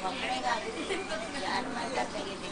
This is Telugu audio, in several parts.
ఒక్కడే కాదు చాలా మంది అట్లా గెలిచి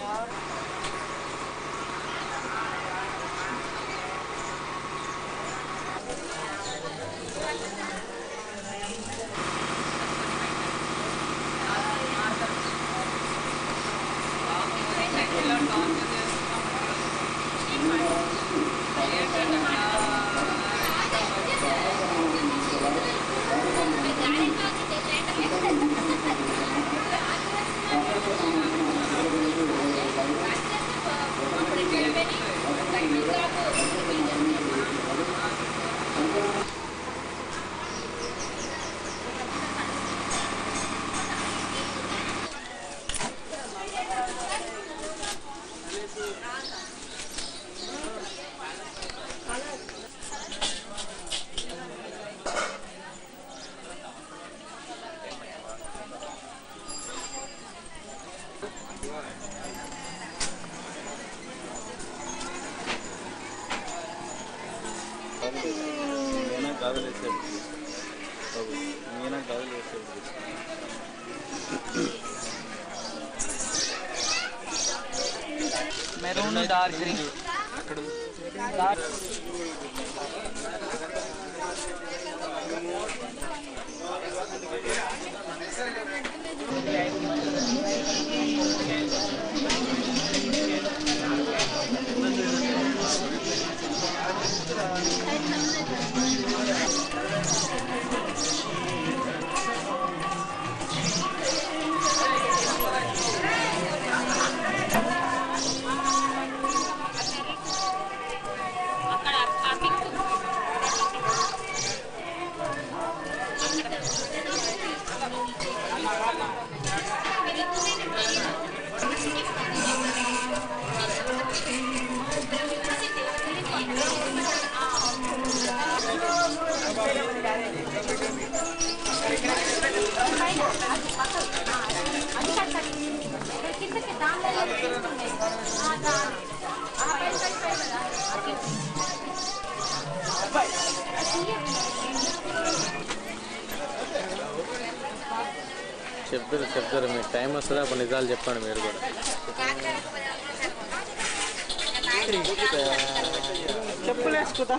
మెరూన్ డార్క్ గ్రీన్ చెప్తారు మీకు టైం వస్తుందా అప్పుడు నిజాలు చెప్పండి మీరు కూడా చెప్పులు వేసుకుందా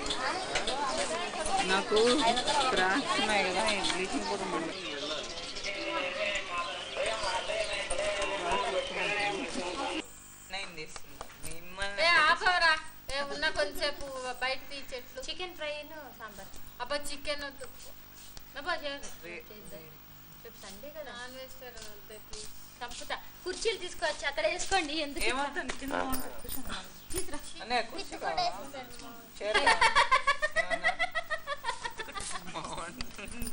నాకు క్రాక్స్ ఉన్నాయి కదా బ్లీచింగ్ పౌడర్ ఉన్న కొంచెంసేపు బయట తీసేట్లు చికెన్ ఫ్రై సాంబార్ అబ్బా చికెన్ వద్దు సండే కదా నాన్ వెజిటేరియన్ చంపుతా కుర్చీలు తీసుకొచ్చి అక్కడ వేసుకోండి ఎందుకు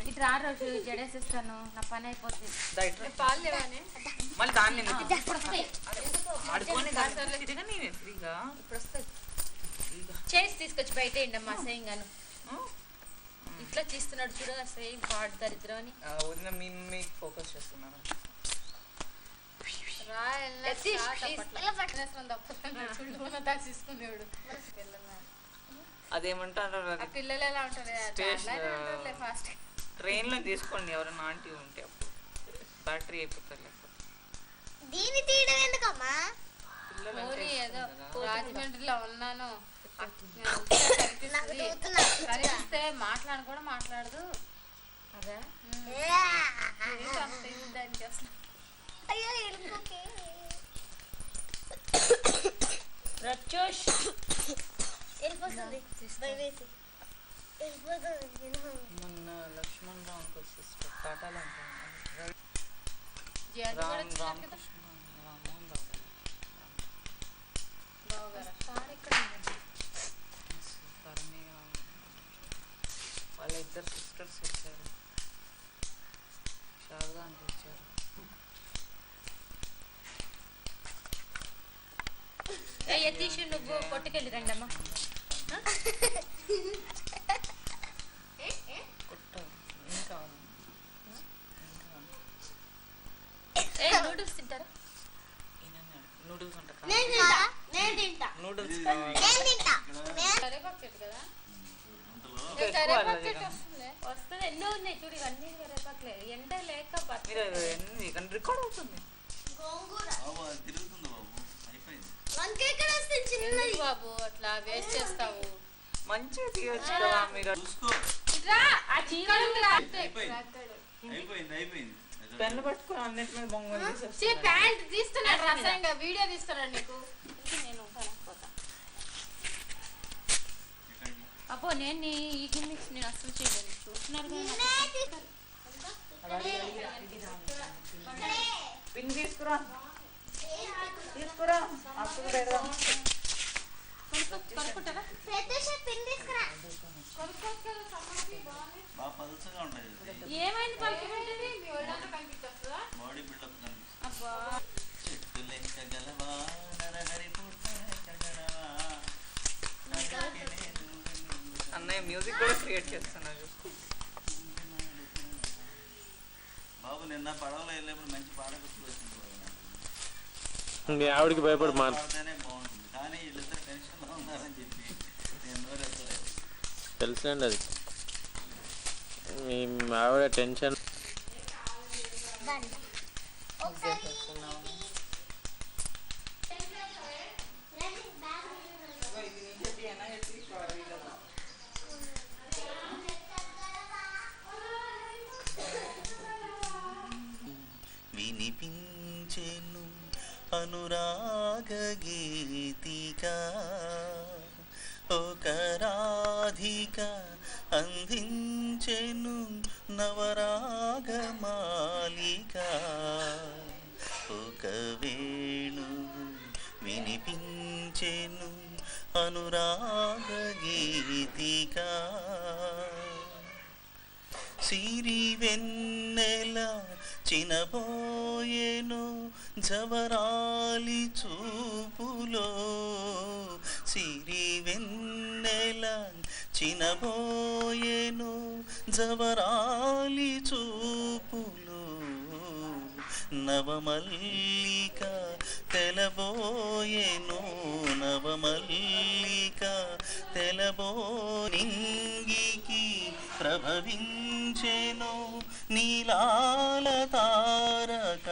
ఇటు రా రోజు జడేసేస్తాను నా పని అయిపోతుంది పాలు లేవానే మళ్ళీ దాన్ని ఇప్పుడు వస్తాయి చేసి తీసుకొచ్చి బయట అమ్మా సేయింగాను ఇట్లా తీస్తున్నాడు చూడ సేమ్ పాడు దరిద్రం అని మీకు ఫోకస్ చేస్తున్నాను అదేమంటారు పిల్లలు ఎలా ఉంటారు ఫాస్ట్ ట్రైన్ లో తీసుకోండి ఎవరైనా ఆంటీ ఉంటే బ్యాటరీ అయిపోతారు దీన్ని తీయడం ఎందుకమ్మా ఏదో రాజమండ్రిలో ఉన్నాను కనిపిస్తే మాట్లాడు కూడా మాట్లాడదు అదే రచోష్ వెళ్ళిపోతుంది మొన్న లక్ష్మణ్ రావు సిస్టర్ టాటాలో వాళ్ళ ఇద్దరు సిస్టర్స్ వచ్చారు శారదా అంటే వచ్చారు యతీష్ నువ్వు కొట్టుకెళ్ళి రండమ్మా నూడిల్స్ తింటారా నూడిల్స్ అంట నూడిల్స్ వస్తుంది ఎన్నో ఉన్నాయి చూడు ఇవన్నీ కరేపాకులే ఎండ లేక రికార్డ్ అవుతుంది గోంగూర బాబు అది తిరుగుతుంది బాబు, అయిపోయింది. వంకాయ ఎక్కడ వస్తుంది చిన్నది ఎందుకు బాబు అట్లా వేస్ట్ చేస్తావు? మంచిగా తీయొచ్చు కదా మీరు. చూసుకో. ఇట్రా, ఆ చీకటి ఉందిరా. అయిపోయింది అయిపోయింది అయిపోయింది. పెన్ను పట్టుకుని అన్నిటి మీద బొంగలు చీ, తీసేస్తాను. ప్యాంట్ తీస్తున్నాడు రసంగా, వీడియో తీస్తున్నాడు నీకు. నేను పోతా. ఎక్కడికి? అబ్బో నేను నీ ఈ గిమ్మిక్స్ నేను అసలు చేయలేదు. చూస్తున్నారు కదా. పిన్ తీసుకురా తీసుకురా అప్పుడు పెడదాం. కొనుక్కుంటారా? పిన్ తీసుకురా బాగా పలుచగా ఉంటాయి కదా. ఏమైంది పలుకుంటుంది? మీ ఒళ్ళంతా కనిపించేస్తుందా? బాడీ బిల్డప్ కనిపిస్తుంది. అబ్బా చెట్టు లెక్క గలవా నరహరి పుట్ట గలవా నగకి లేదు అన్నయ్య మ్యూజిక్ కూడా క్రియేట్ చేస్తున్నా చూసుకో. బాబు నిన్న పడవలో వెళ్ళినప్పుడు మంచి పాట గుర్తు వచ్చింది బాబు నాకు. మీ ఆవిడకి భయపడి మా పాడితేనే బాగుంటుంది, కానీ వీళ్ళిద్దరు టెన్షన్లో ఉన్నారని చెప్పి నేను నోరెత్తలేదు. తెలుసులేండి అది. మీ ఆవిడ టెన్షన్. ఒకసారి వినిపించెను అనురాగ గీతిక, ఒక రాధిక అందించెను నవరాగ మాలిక, ఒక వేణువు వినిపించెను అనురాగ గీతిక, సిరి వెన్నెల చినబోయేను జవరాలి చూపులో, సిరి వెన్నెల చినబోయేను జవరాలి చూపులో, నవమల్లిక తెలబోయేను నవమల్లిక తెలబోనింగికి ప్రభవించెను నీలాల తారక.